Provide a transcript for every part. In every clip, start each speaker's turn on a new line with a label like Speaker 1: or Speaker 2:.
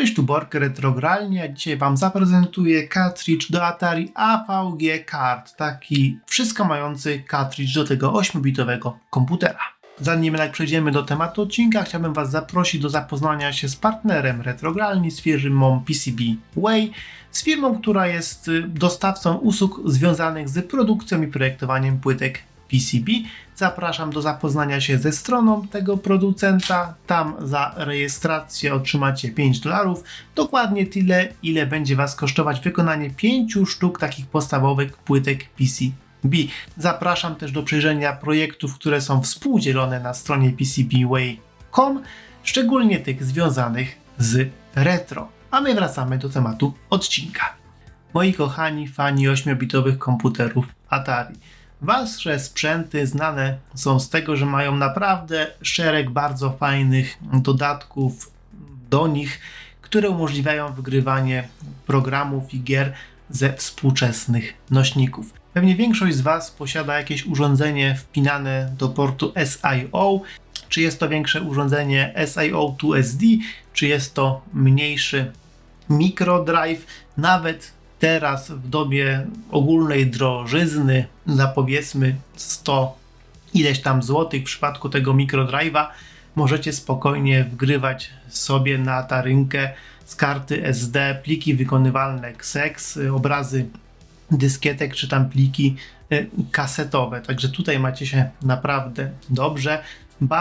Speaker 1: Cześć, tu Bork Retrogralnie, a dzisiaj Wam zaprezentuję cartridge do Atari AVG Card, taki wszystko mający cartridge do tego 8-bitowego komputera. Zanim jednak przejdziemy do tematu odcinka, chciałbym Was zaprosić do zapoznania się z partnerem Retrogralni, z firmą PCBWay, z firmą, która jest dostawcą usług związanych z produkcją i projektowaniem płytek PCB. Zapraszam do zapoznania się ze stroną tego producenta. Tam za rejestrację otrzymacie $5. Dokładnie tyle, ile będzie Was kosztować wykonanie 5 sztuk takich podstawowych płytek PCB. Zapraszam też do przejrzenia projektów, które są współdzielone na stronie PCBWay.com, szczególnie tych związanych z retro. A my wracamy do tematu odcinka. Moi kochani fani 8-bitowych komputerów Atari. Wasze sprzęty znane są z tego, że mają naprawdę szereg bardzo fajnych dodatków do nich, które umożliwiają wygrywanie programów i gier ze współczesnych nośników. Pewnie większość z Was posiada jakieś urządzenie wpinane do portu SIO. Czy jest to większe urządzenie SIO to SD, czy jest to mniejszy microdrive, nawet teraz w dobie ogólnej drożyzny za powiedzmy 100 ileś tam złotych w przypadku tego microdrive'a możecie spokojnie wgrywać sobie na Atarynkę z karty SD pliki wykonywalne XEX, obrazy dyskietek czy tam pliki kasetowe. Także tutaj macie się naprawdę dobrze.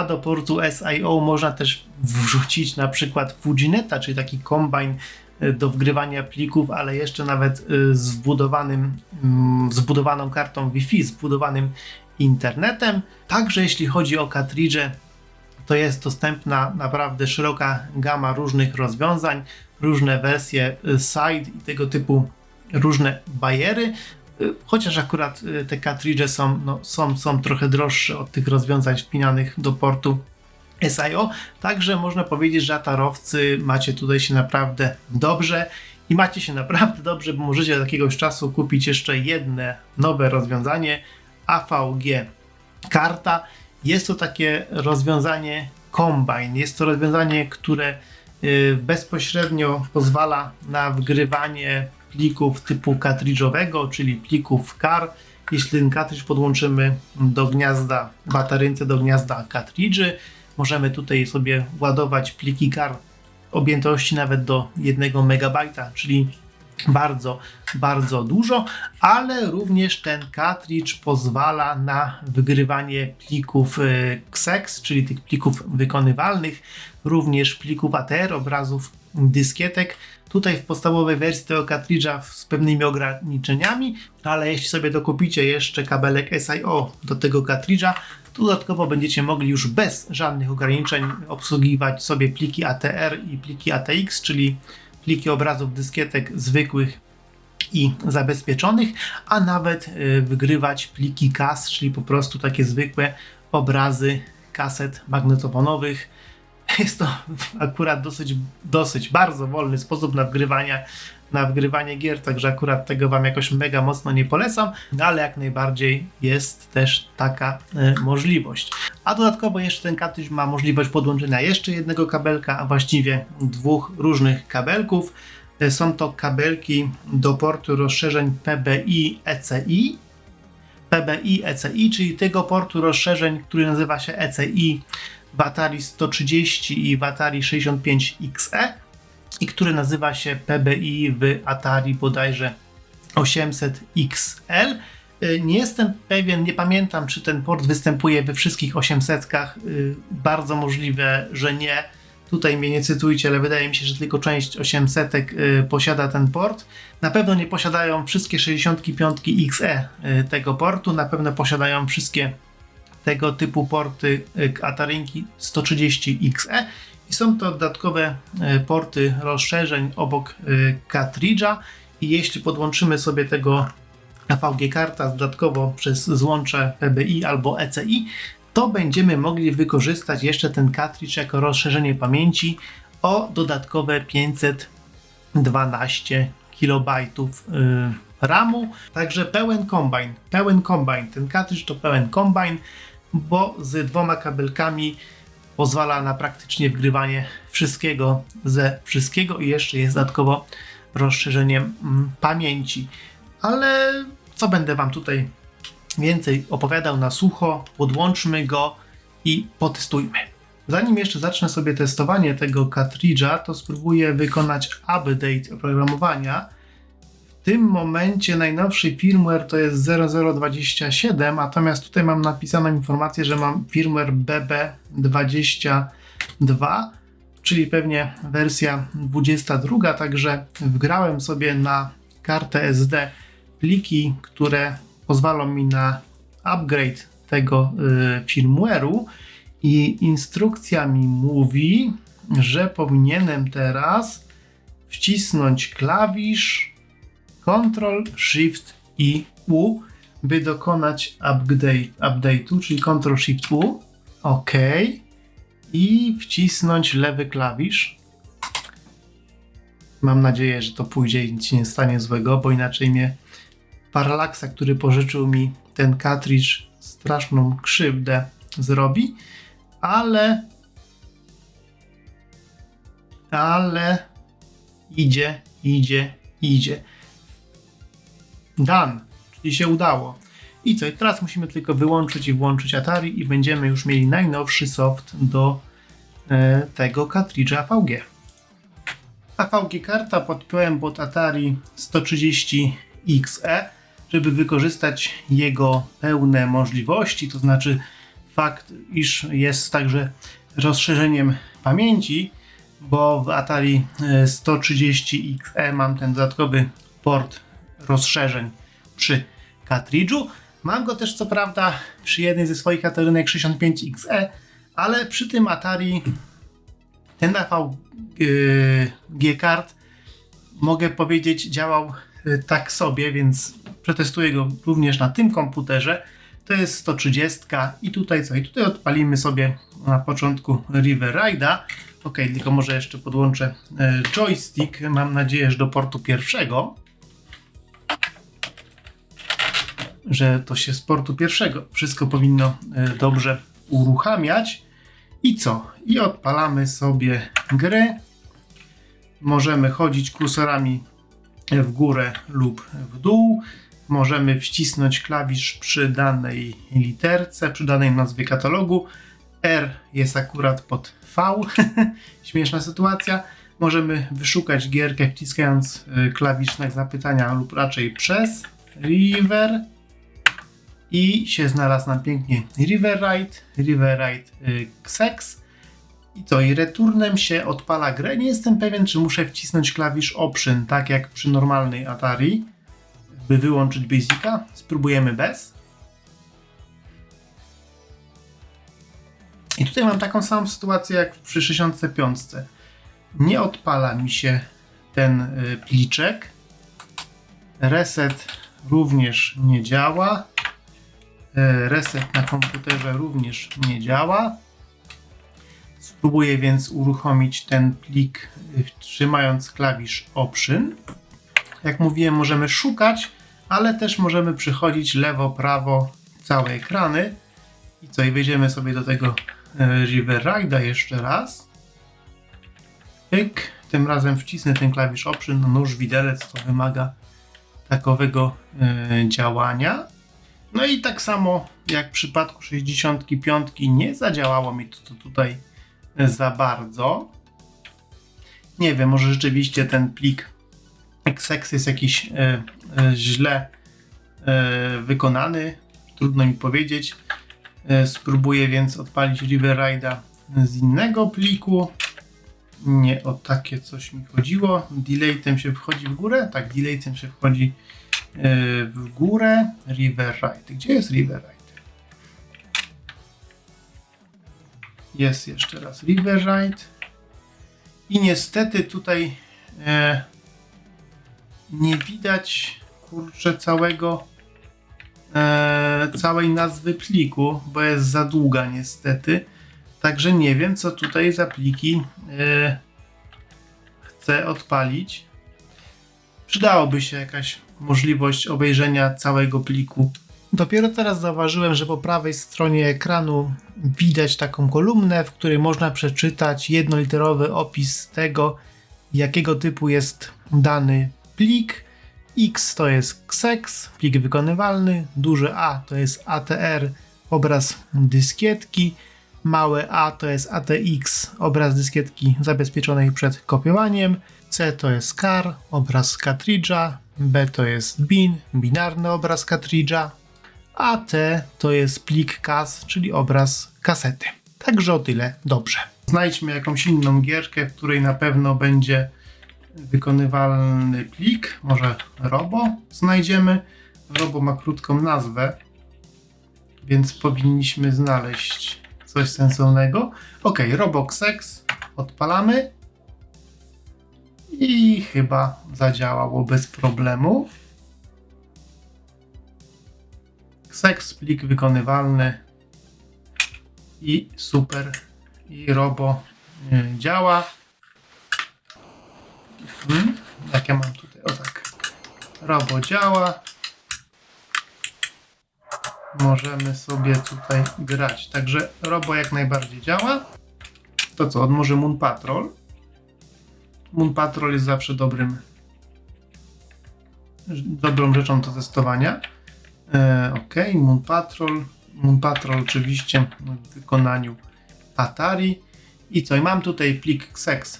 Speaker 1: Do portu SIO można też wrzucić na przykład Fujineta, czyli taki kombajn do wgrywania plików, ale jeszcze nawet z wbudowaną kartą Wi-Fi, z wbudowanym internetem. Także jeśli chodzi o kartridże, to jest dostępna naprawdę szeroka gama różnych rozwiązań, różne wersje side i tego typu różne bajery, chociaż akurat te kartridże są trochę droższe od tych rozwiązań wpinanych do portu SIO, także można powiedzieć, że atarowcy macie tutaj się naprawdę dobrze i macie się naprawdę dobrze, bo możecie od jakiegoś czasu kupić jeszcze jedne nowe rozwiązanie AVG karta. Jest to takie rozwiązanie Combine, jest to rozwiązanie, które bezpośrednio pozwala na wgrywanie plików typu kartridżowego, czyli plików CAR. Jeśli ten kartridż podłączymy do gniazda w Atarynce, do gniazda kartridży, możemy tutaj sobie ładować pliki CAR objętości nawet do 1 MB, czyli bardzo, bardzo dużo, ale również ten kartridż pozwala na wygrywanie plików XEX, czyli tych plików wykonywalnych, również plików ATR, obrazów dyskietek. Tutaj w podstawowej wersji tego kartridża z pewnymi ograniczeniami, ale jeśli sobie dokupicie jeszcze kabelek SIO do tego kartridża, to dodatkowo będziecie mogli już bez żadnych ograniczeń obsługiwać sobie pliki ATR i pliki ATX, czyli pliki obrazów dyskietek zwykłych i zabezpieczonych, a nawet wygrywać pliki CAS, czyli po prostu takie zwykłe obrazy kaset magnetofonowych. Jest to akurat dosyć bardzo wolny sposób na wgrywanie gier, także akurat tego Wam jakoś mega mocno nie polecam, ale jak najbardziej jest też taka możliwość. A dodatkowo jeszcze ten kartridż ma możliwość podłączenia jeszcze jednego kabelka, a właściwie dwóch różnych kabelków. Są to kabelki do portu rozszerzeń PBI-ECI, czyli tego portu rozszerzeń, który nazywa się ECI w Atari 130 i w Atari 65XE i który nazywa się PBI w Atari bodajże 800XL. Nie jestem pewien, nie pamiętam, czy ten port występuje we wszystkich 800-kach. Bardzo możliwe, że nie. Tutaj mnie nie cytujcie, ale wydaje mi się, że tylko część 800-ek posiada ten port. Na pewno nie posiadają wszystkie 65XE tego portu, na pewno posiadają wszystkie tego typu porty Atarynki 130XE i są to dodatkowe porty rozszerzeń obok kartridża i jeśli podłączymy sobie tego AVG karta dodatkowo przez złącze PBI albo ECI, to będziemy mogli wykorzystać jeszcze ten kartridż jako rozszerzenie pamięci o dodatkowe 512 KB RAMu, także pełen kombajn, ten kartridż to pełen kombajn, bo z dwoma kabelkami pozwala na praktycznie wgrywanie wszystkiego ze wszystkiego i jeszcze jest dodatkowo rozszerzeniem pamięci. Ale co będę Wam tutaj więcej opowiadał na sucho, podłączmy go i potestujmy. Zanim jeszcze zacznę sobie testowanie tego kartridża, to spróbuję wykonać update oprogramowania. W tym momencie najnowszy firmware to jest 0027, natomiast tutaj mam napisaną informację, że mam firmware BB22, czyli pewnie wersja 22, także wgrałem sobie na kartę SD pliki, które pozwolą mi na upgrade tego firmware'u i instrukcja mi mówi, że powinienem teraz wcisnąć klawisz Ctrl, Shift i U, by dokonać update'u, czyli Ctrl, Shift, U. OK. I wcisnąć lewy klawisz. Mam nadzieję, że to pójdzie i nic się nie stanie złego, bo inaczej mnie Parallaxa, który pożyczył mi ten kartridż, straszną krzywdę zrobi. Ale idzie. Done, czyli się udało. I co? I teraz musimy tylko wyłączyć i włączyć Atari i będziemy już mieli najnowszy soft do tego kartridża AVG. AVG karta podpiąłem pod Atari 130XE, żeby wykorzystać jego pełne możliwości, to znaczy fakt, iż jest także rozszerzeniem pamięci, bo w Atari 130XE mam ten dodatkowy port rozszerzeń przy kartridżu. Mam go też co prawda przy jednej ze swoich Atarynek 65XE, ale przy tym Atari ten AVG kart, mogę powiedzieć, działał tak sobie, więc przetestuję go również na tym komputerze. To jest 130 i tutaj co? I tutaj odpalimy sobie na początku River Ride'a. Ok, tylko może jeszcze podłączę joystick, mam nadzieję, że do portu pierwszego. Że to się z portu pierwszego wszystko powinno dobrze uruchamiać. I co? I odpalamy sobie gry. Możemy chodzić kursorami w górę lub w dół. Możemy wcisnąć klawisz przy danej literce, przy danej nazwie katalogu. R jest akurat pod V. Śmieszna sytuacja. Możemy wyszukać gierkę wciskając klawisz znak zapytania lub raczej przez River. I się znalazł nam pięknie River Ride Xex. I co? I returnem się odpala grę. Nie jestem pewien, czy muszę wcisnąć klawisz Option, tak jak przy normalnej Atari, by wyłączyć Basica. Spróbujemy bez. I tutaj mam taką samą sytuację jak przy 65. Nie odpala mi się ten pliczek. Reset również nie działa. Reset na komputerze również nie działa. Spróbuję więc uruchomić ten plik trzymając klawisz Option. Jak mówiłem, możemy szukać, ale też możemy przychodzić lewo, prawo, całe ekrany. I co? I wejdziemy sobie do tego River Ride'a jeszcze raz. Pyk. Tym razem wcisnę ten klawisz Option, nóż widelec, to wymaga takowego działania. No i tak samo jak w przypadku 65 nie zadziałało mi to tutaj za bardzo. Nie wiem, może rzeczywiście ten plik XeX jest jakiś źle wykonany. Trudno mi powiedzieć. Spróbuję więc odpalić River Ride'a z innego pliku. Nie o takie coś mi chodziło. Delaytem się wchodzi w górę? Tak, delaytem się wchodzi w górę. River Ride. Gdzie jest River Ride? Jest jeszcze raz River Ride. I niestety tutaj nie widać, kurczę, całej nazwy pliku, bo jest za długa niestety. Także nie wiem, co tutaj za pliki chcę odpalić. Przydałoby się jakaś możliwość obejrzenia całego pliku Dopiero teraz zauważyłem, że po prawej stronie ekranu widać taką kolumnę, w której można przeczytać jednoliterowy opis tego, jakiego typu jest dany plik. X to jest XEX, plik wykonywalny, duże A to jest ATR, obraz dyskietki, małe a to jest ATX, obraz dyskietki zabezpieczonej przed kopiowaniem, C to jest CAR, obraz kartridża, B to jest bin, binarny obraz kartridża, a T to jest plik CAS, czyli obraz kasety. Także o tyle dobrze. Znajdźmy jakąś inną gierkę, w której na pewno będzie wykonywalny plik, może Robo znajdziemy. Robo ma krótką nazwę, więc powinniśmy znaleźć coś sensownego. Ok, RoboXex odpalamy i chyba zadziałało bez problemu. XEX, plik wykonywalny i super. I Robo działa. Jak ja mam tutaj? O tak. Robo działa. Możemy sobie tutaj grać. Także Robo jak najbardziej działa. To co? Może Moon Patrol. Moon Patrol jest zawsze dobrą rzeczą do testowania. Ok, Moon Patrol. Moon Patrol oczywiście w wykonaniu Atari. I co? I mam tutaj plik XEX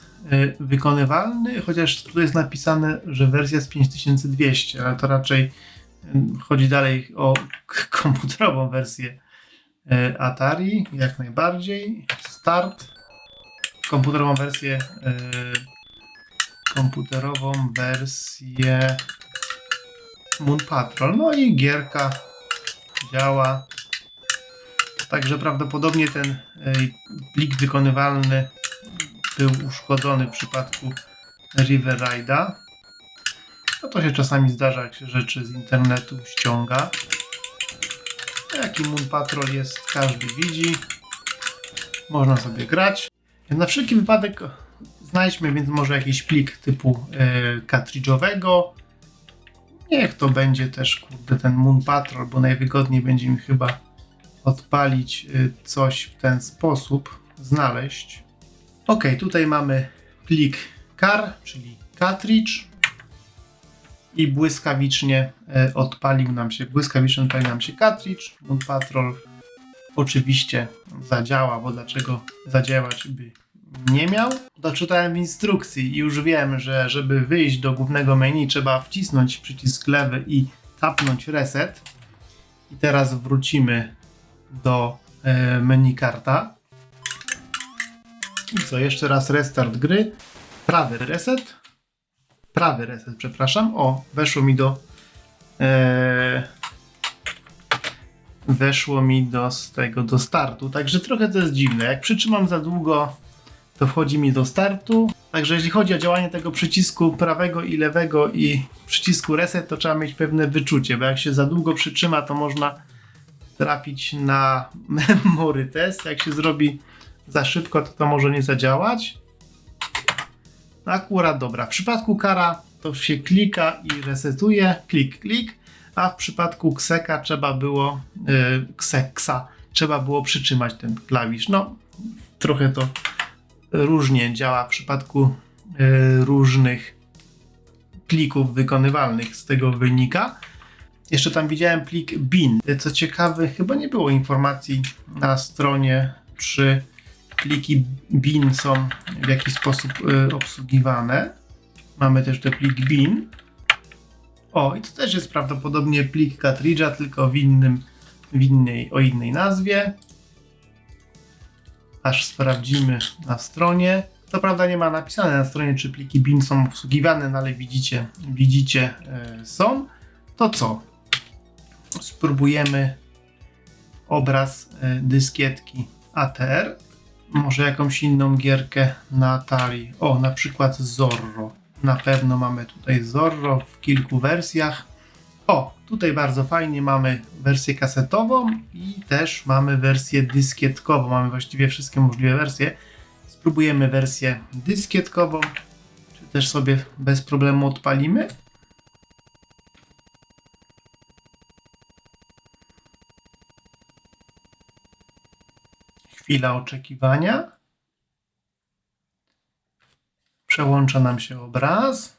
Speaker 1: wykonywalny, chociaż tu jest napisane, że wersja jest 5200, ale to raczej chodzi dalej o komputerową wersję Atari, jak najbardziej. Start. Komputerową wersję Moon Patrol. No i gierka działa. Także prawdopodobnie ten plik wykonywalny był uszkodzony w przypadku River Raida. No to się czasami zdarza, jak się rzeczy z internetu ściąga. Jaki Moon Patrol jest, każdy widzi. Można sobie grać. Na wszelki wypadek znajdźmy więc może jakiś plik typu kartridżowego. Niech to będzie też ten Moon Patrol, bo najwygodniej będzie mi chyba odpalić coś w ten sposób, znaleźć. Ok, tutaj mamy plik CAR, czyli cartridge i błyskawicznie odpalił nam się cartridge. Moon Patrol oczywiście zadziała, bo dlaczego zadziałać by nie miał? Doczytałem w instrukcji i już wiem, że żeby wyjść do głównego menu trzeba wcisnąć przycisk lewy i tapnąć reset. I teraz wrócimy do menu karta. I co? Jeszcze raz restart gry. Prawy reset, przepraszam. O, weszło mi do startu. Także trochę to jest dziwne. Jak przytrzymam za długo, to wchodzi mi do startu. Także jeśli chodzi o działanie tego przycisku prawego i lewego i przycisku reset, to trzeba mieć pewne wyczucie, bo jak się za długo przytrzyma, to można trafić na memory test. Jak się zrobi za szybko, to może nie zadziałać. No akurat dobra. W przypadku CARa to się klika i resetuje. Klik. A w przypadku XEXa trzeba było przytrzymać ten klawisz. No, trochę to różnie działa w przypadku różnych plików wykonywalnych, z tego wynika. Jeszcze tam widziałem plik bin. Co ciekawe, chyba nie było informacji na stronie, czy pliki bin są w jakiś sposób obsługiwane. Mamy też ten plik bin. O, i to też jest prawdopodobnie plik kartridża, tylko o innej nazwie. Aż sprawdzimy na stronie. Co prawda nie ma napisane na stronie, czy pliki bin są obsługiwane, no ale widzicie są. To co? Spróbujemy obraz dyskietki ATR. Może jakąś inną gierkę na Atari. O, na przykład Zorro. Na pewno mamy tutaj Zorro w kilku wersjach. O, tutaj bardzo fajnie mamy wersję kasetową i też mamy wersję dyskietkową. Mamy właściwie wszystkie możliwe wersje. Spróbujemy wersję dyskietkową. Czy też sobie bez problemu odpalimy? Chwila oczekiwania. Przełącza nam się obraz.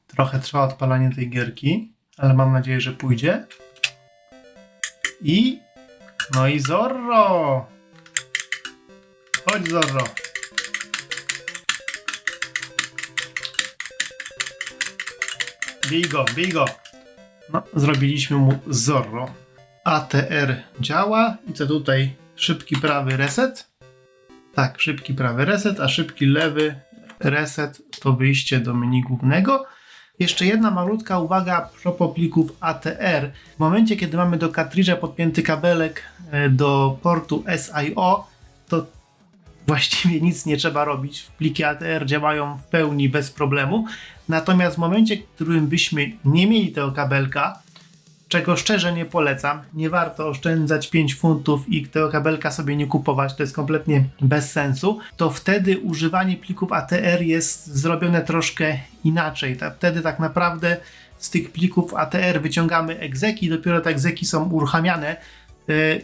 Speaker 1: Trochę trwa odpalanie tej gierki, ale mam nadzieję, że pójdzie. No i Zorro! Chodź, Zorro! Bij go! No, zrobiliśmy mu Zorro. ATR działa. I co tutaj? Szybki prawy reset? Tak, szybki prawy reset, a szybki lewy reset to wyjście do menu głównego. Jeszcze jedna malutka uwaga a propos plików ATR. W momencie, kiedy mamy do kartridża podpięty kabelek do portu SIO, to właściwie nic nie trzeba robić. Pliki ATR działają w pełni bez problemu. Natomiast w momencie, w którym byśmy nie mieli tego kabelka, czego szczerze nie polecam, nie warto oszczędzać 5 funtów i tego kabelka sobie nie kupować, to jest kompletnie bez sensu, to wtedy używanie plików ATR jest zrobione troszkę inaczej. Wtedy tak naprawdę z tych plików ATR wyciągamy egzeki, dopiero te egzeki są uruchamiane.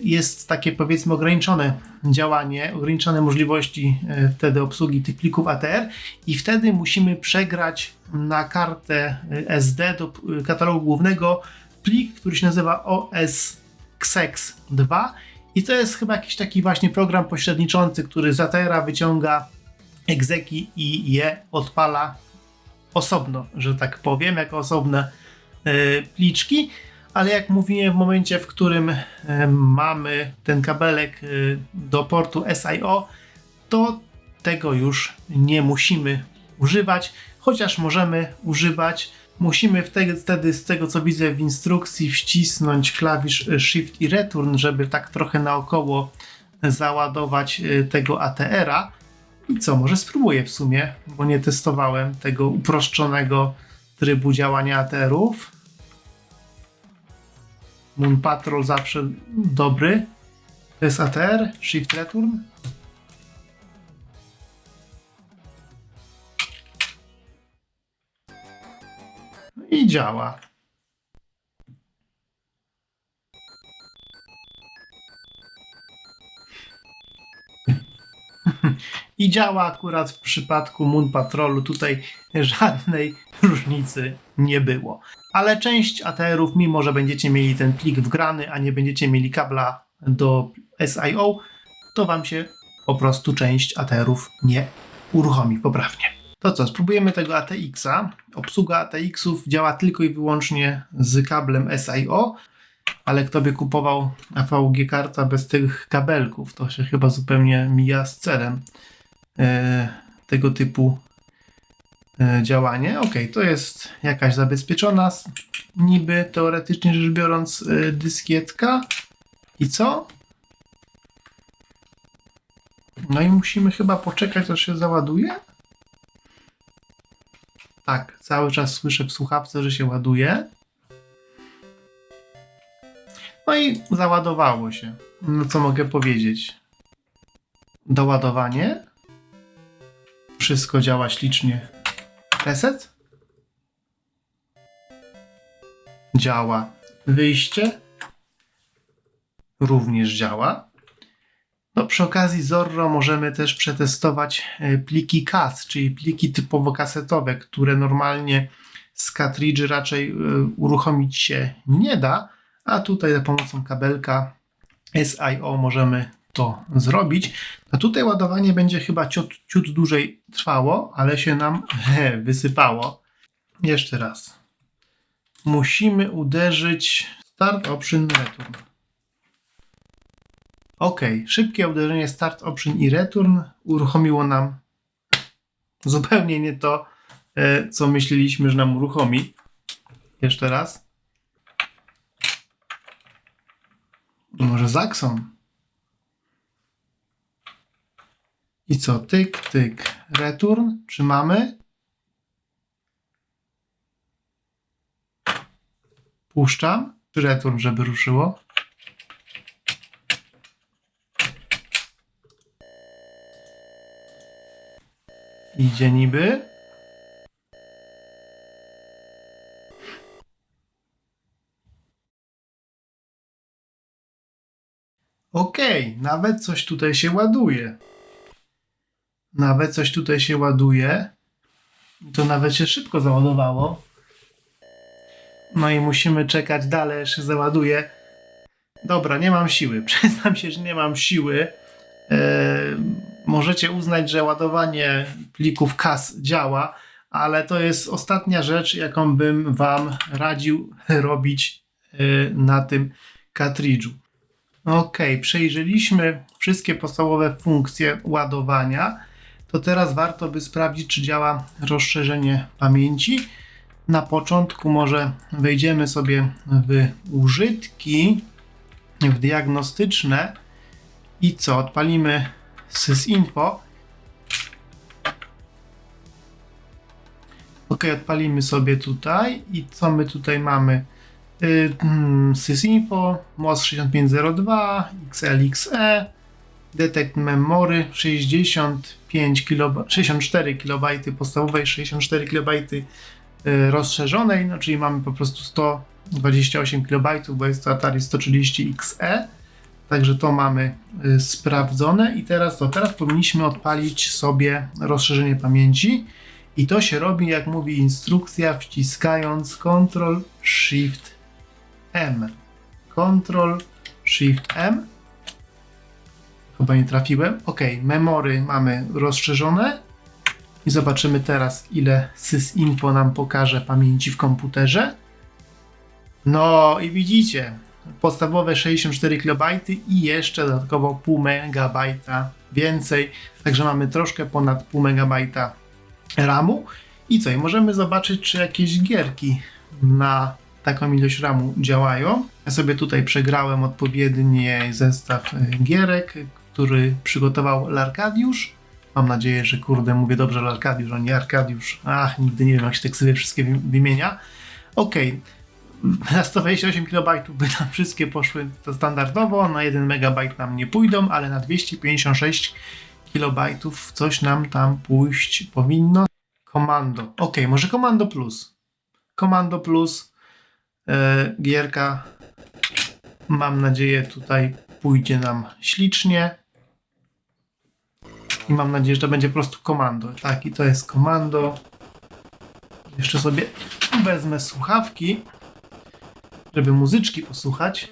Speaker 1: Jest takie, powiedzmy, ograniczone działanie, ograniczone możliwości wtedy obsługi tych plików ATR i wtedy musimy przegrać na kartę SD do katalogu głównego plik, który się nazywa OSXex2 i to jest chyba jakiś taki właśnie program pośredniczący, który z ATR-a wyciąga egzeki i je odpala osobno, że tak powiem, jako osobne pliczki. Ale jak mówiłem, w momencie, w którym mamy ten kabelek do portu SIO, to tego już nie musimy używać, chociaż możemy używać. Musimy wtedy, z tego co widzę w instrukcji, wcisnąć klawisz Shift i Return, żeby tak trochę naokoło załadować tego ATR-a. I co, może spróbuję w sumie, bo nie testowałem tego uproszczonego trybu działania ATR-ów. Moon Patrol zawsze dobry. To jest ATR, Shift Return. I działa. I działa akurat w przypadku Moon Patrolu. Tutaj żadnej różnicy nie było. Ale część ATR-ów, mimo że będziecie mieli ten plik wgrany, a nie będziecie mieli kabla do SIO, to wam się po prostu część ATR-ów nie uruchomi poprawnie. To co, spróbujemy tego ATX-a. Obsługa ATX-ów działa tylko i wyłącznie z kablem SIO, ale kto by kupował AVG karta bez tych kabelków, to się chyba zupełnie mija z celem tego typu działanie. Ok, to jest jakaś zabezpieczona, niby teoretycznie rzecz biorąc, dyskietka. I co? No i musimy chyba poczekać, aż się załaduje. Tak, cały czas słyszę w słuchawce, że się ładuje. No i załadowało się. No co mogę powiedzieć? Doładowanie. Wszystko działa ślicznie. Reset. Działa. Wyjście. Również działa. No, przy okazji Zorro możemy też przetestować pliki CAS, czyli pliki typowo kasetowe, które normalnie z kartridży raczej uruchomić się nie da, a tutaj za pomocą kabelka SIO możemy to zrobić. A tutaj ładowanie będzie chyba ciut dłużej trwało, ale się nam wysypało. Jeszcze raz. Musimy uderzyć Start Option Return. Ok, szybkie uderzenie Start Option i Return uruchomiło nam zupełnie nie to, co myśleliśmy, że nam uruchomi. Jeszcze raz. Może z Axon. I co? Tyk, tyk. Return. Trzymamy. Puszczam. Return, żeby ruszyło. Idzie niby. Okej, nawet coś tutaj się ładuje. To nawet się szybko załadowało. No i musimy czekać dalej, aż się załaduje. Dobra, nie mam siły. Przyznam się, że nie mam siły. Możecie uznać, że ładowanie plików CAS działa, ale to jest ostatnia rzecz, jaką bym wam radził robić na tym kartridżu. Ok, przejrzeliśmy wszystkie podstawowe funkcje ładowania. To teraz warto by sprawdzić, czy działa rozszerzenie pamięci. Na początku może wejdziemy sobie w użytki, w diagnostyczne i co? Odpalimy sysinfo. Ok, odpalimy sobie tutaj i co my tutaj mamy? Sysinfo, MOS 6502, XLXE, Detect Memory 64 KB podstawowej, 64 KB rozszerzonej, no czyli mamy po prostu 128 KB, bo jest to Atari 130XE, także to mamy sprawdzone i teraz powinniśmy odpalić sobie rozszerzenie pamięci i to się robi, jak mówi instrukcja, wciskając Ctrl-Shift-M. Ctrl-Shift-M. Chyba nie trafiłem. Ok, memory mamy rozszerzone i zobaczymy teraz, ile sysinfo nam pokaże pamięci w komputerze. No i widzicie, podstawowe 64 KB i jeszcze dodatkowo pół megabajta więcej, także mamy troszkę ponad pół megabajta RAMu. I co? I możemy zobaczyć, czy jakieś gierki na taką ilość RAMu działają. Ja sobie tutaj przegrałem odpowiedni zestaw gierek, który przygotował Larkadiusz. Mam nadzieję, że mówię dobrze Larkadiusz, a nie Arkadiusz. Ach, nigdy nie wiem, jak się tak sobie wszystkie wymienia. Ok, na 128 KB by nam wszystkie poszły to standardowo, na 1 MB nam nie pójdą, ale na 256 KB coś nam tam pójść powinno. Komando. Ok, może Komando Plus. Komando Plus. Gierka. Mam nadzieję, tutaj pójdzie nam ślicznie. I mam nadzieję, że to będzie po prostu komando. Tak, i to jest komando. Jeszcze sobie wezmę słuchawki, żeby muzyczki posłuchać.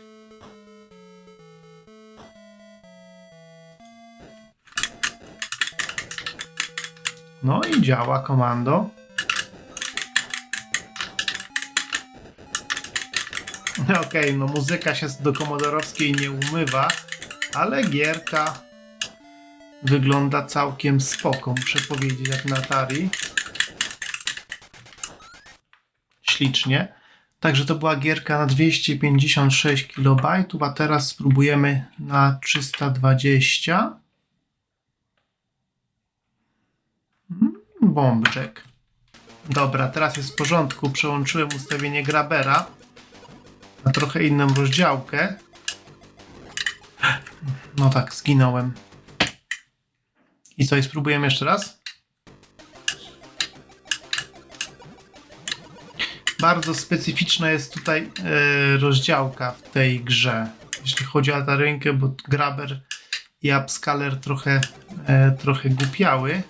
Speaker 1: No i działa komando. Okej, no muzyka się do komodorowskiej nie umywa, ale gierka wygląda całkiem spoko, muszę powiedzieć, jak na Atari. Ślicznie. Także to była gierka na 256 KB, a teraz spróbujemy na 320. Bombjack. Dobra, teraz jest w porządku. Przełączyłem ustawienie grabera na trochę inną rozdziałkę. No tak, zginąłem. I co, i spróbujemy jeszcze raz? Bardzo specyficzna jest tutaj rozdziałka w tej grze, jeśli chodzi o Atarynkę, bo Grabber i Upscaler trochę głupiały.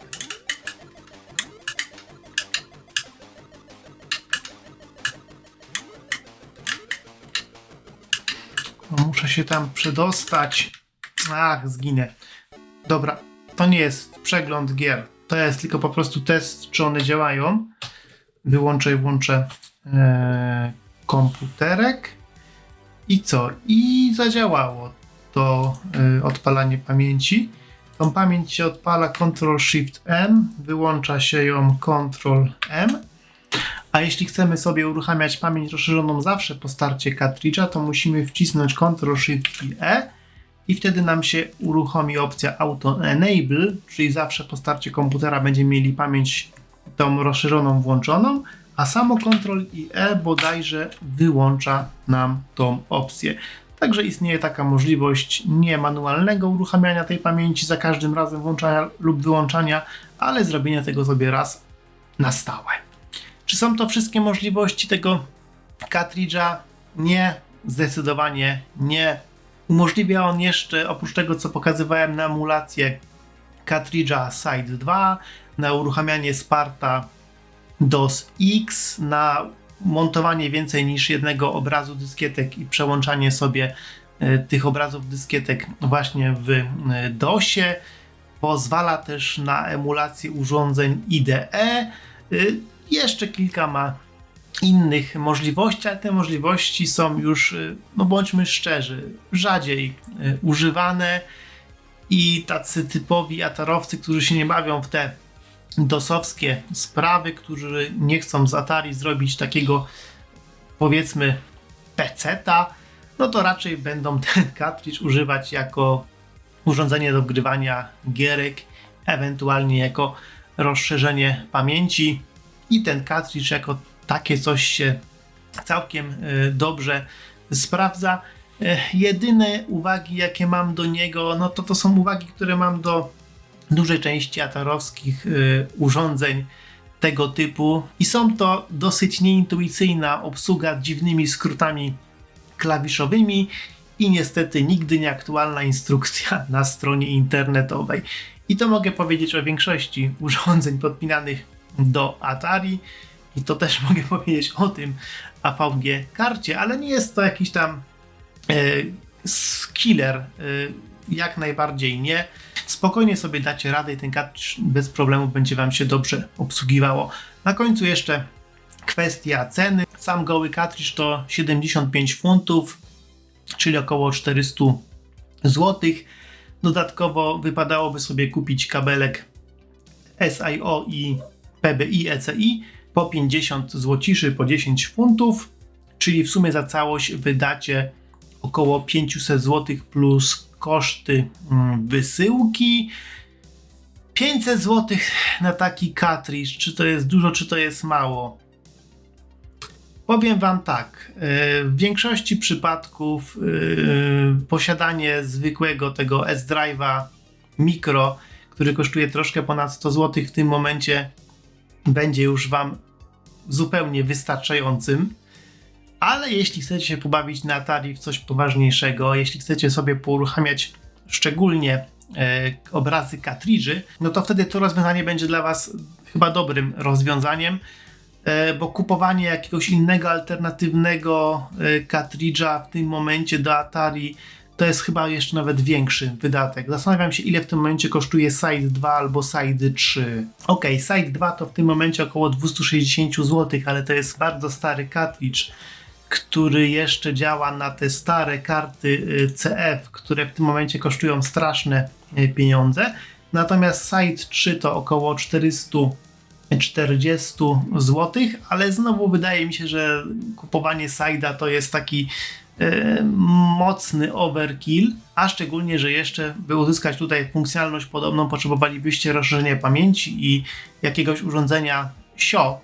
Speaker 1: No, muszę się tam przedostać. Ach, zginę. Dobra, to nie jest przegląd gier. To jest tylko po prostu test, czy one działają. Wyłączę i włączę komputerek. I co? I zadziałało to odpalanie pamięci. Tą pamięć się odpala Ctrl-Shift-M, wyłącza się ją Ctrl-M. A jeśli chcemy sobie uruchamiać pamięć rozszerzoną zawsze po starcie kartridża, to musimy wcisnąć Ctrl-Shift-E i wtedy nam się uruchomi opcja Auto Enable, czyli zawsze po starcie komputera będziemy mieli pamięć tą rozszerzoną włączoną, a samo Ctrl i E bodajże wyłącza nam tą opcję. Także istnieje taka możliwość nie manualnego uruchamiania tej pamięci za każdym razem włączania lub wyłączania, ale zrobienia tego sobie raz na stałe. Czy są to wszystkie możliwości tego kartridża? Nie, zdecydowanie nie. Umożliwia on jeszcze, oprócz tego co pokazywałem na emulację kartridża SIDE 2, na uruchamianie Sparta DOS X, na montowanie więcej niż jednego obrazu dyskietek i przełączanie sobie tych obrazów dyskietek właśnie w DOSie. Pozwala też na emulację urządzeń IDE. Jeszcze kilka ma innych możliwości, ale te możliwości są już, no bądźmy szczerzy, rzadziej używane i tacy typowi atarowcy, którzy się nie bawią w te dosowskie sprawy, którzy nie chcą z Atari zrobić takiego, powiedzmy, peceta, no to raczej będą ten kartridż używać jako urządzenie do wgrywania gierek, ewentualnie jako rozszerzenie pamięci i ten kartridż jako takie coś się całkiem dobrze sprawdza. Jedyne uwagi, jakie mam do niego, no to są uwagi, które mam do dużej części atarowskich urządzeń tego typu i są to dosyć nieintuicyjna obsługa dziwnymi skrótami klawiszowymi i niestety nigdy nieaktualna instrukcja na stronie internetowej. I to mogę powiedzieć o większości urządzeń podpinanych do Atari i to też mogę powiedzieć o tym AVG karcie, ale nie jest to jakiś tam killer, jak najbardziej nie. Spokojnie sobie dacie radę i ten kartridż bez problemu będzie wam się dobrze obsługiwało. Na końcu jeszcze kwestia ceny. Sam goły kartridż to 75 funtów, czyli około 400 zł. Dodatkowo wypadałoby sobie kupić kabelek SIO i PBI ECI po 50 złociszy, po 10 funtów, czyli w sumie za całość wydacie około 500 zł plus koszty wysyłki. 500 zł na taki kartridż, czy to jest dużo, czy to jest mało? Powiem wam tak, w większości przypadków posiadanie zwykłego tego S-Drive'a Micro, który kosztuje troszkę ponad 100 zł w tym momencie, będzie już wam zupełnie wystarczającym. Ale jeśli chcecie się pobawić na Atari w coś poważniejszego, jeśli chcecie sobie pouruchamiać szczególnie obrazy kartridży, no to wtedy to rozwiązanie będzie dla was chyba dobrym rozwiązaniem, bo kupowanie jakiegoś innego, alternatywnego kartridża w tym momencie do Atari to jest chyba jeszcze nawet większy wydatek. Zastanawiam się, ile w tym momencie kosztuje SIDE 2 albo SIDE 3. Ok, SIDE 2 to w tym momencie około 260 zł, ale to jest bardzo stary kartridż, który jeszcze działa na te stare karty CF, które w tym momencie kosztują straszne pieniądze. Natomiast SIDE 3 to około 440 zł, ale znowu wydaje mi się, że kupowanie SIDE'a to jest taki mocny overkill, a szczególnie, że jeszcze by uzyskać tutaj funkcjonalność podobną potrzebowalibyście rozszerzenia pamięci i jakiegoś urządzenia SIO,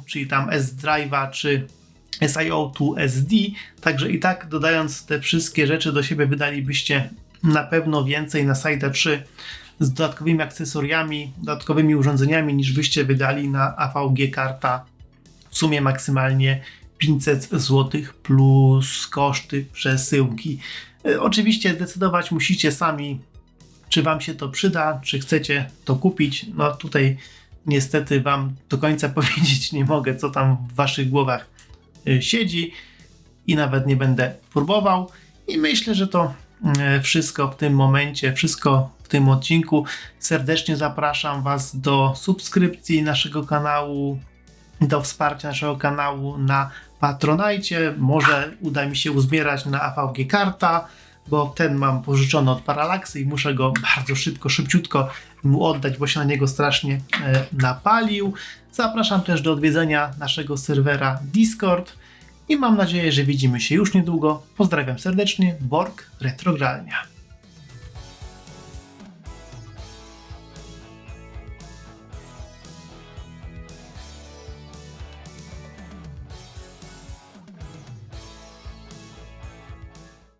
Speaker 1: czyli tam S-Drive'a czy SIO to SD, także i tak dodając te wszystkie rzeczy do siebie wydalibyście na pewno więcej na SIDE 3 z dodatkowymi akcesoriami, dodatkowymi urządzeniami niż byście wydali na AVG karta w sumie maksymalnie 500 zł plus koszty przesyłki. Oczywiście zdecydować musicie sami, czy wam się to przyda, czy chcecie to kupić. No tutaj niestety wam do końca powiedzieć nie mogę, co tam w waszych głowach siedzi i nawet nie będę próbował. I myślę, że to wszystko w tym momencie, wszystko w tym odcinku. Serdecznie zapraszam was do subskrypcji naszego kanału, do wsparcia naszego kanału na Patronite. Może uda mi się uzbierać na AVG karta, bo ten mam pożyczony od Parallaxy i muszę go bardzo szybciutko mu oddać, bo się na niego strasznie napalił. Zapraszam też do odwiedzenia naszego serwera Discord i mam nadzieję, że widzimy się już niedługo. Pozdrawiam serdecznie, Borg Retrogralnia.